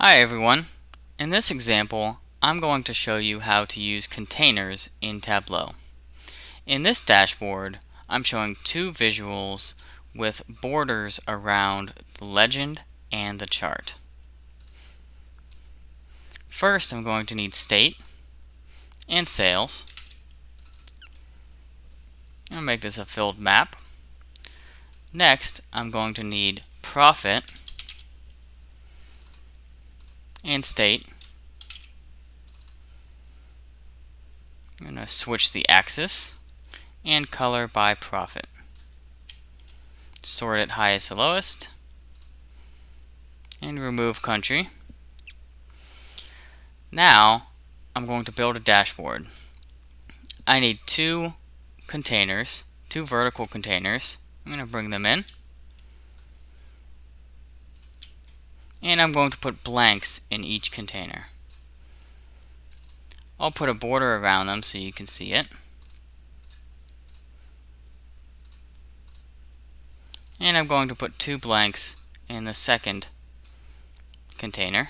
Hi everyone. In this example, I'm going to show you how to use containers in Tableau. In this dashboard, I'm showing two visuals with borders around the legend and the chart. First, I'm going to need state and sales. I'm going to make this a filled map. Next, I'm going to need profit and state. I'm going to switch the axis and color by profit. Sort it highest to lowest and remove country. Now I'm going to build a dashboard. I need two containers, two vertical containers. I'm going to bring them in. And I'm going to put blanks in each container. I'll put a border around them so you can see it. And I'm going to put two blanks in the second container.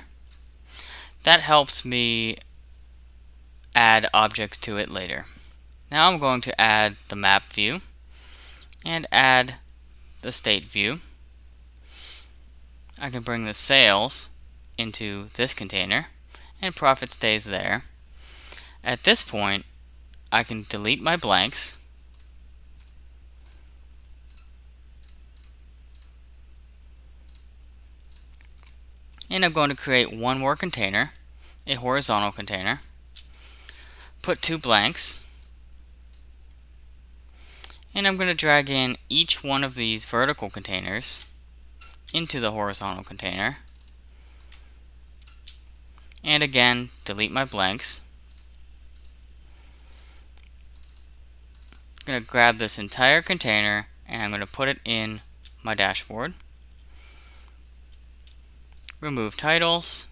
That helps me add objects to it later. Now I'm going to add the map view and add the state view. I can bring the sales into this container and profit stays there. At this point, I can delete my blanks and I'm going to create one more container, a horizontal container. Put two blanks. And I'm going to drag in each one of these vertical containers into the horizontal container. And again, delete my blanks. I'm going to grab this entire container and I'm going to put it in my dashboard. Remove titles.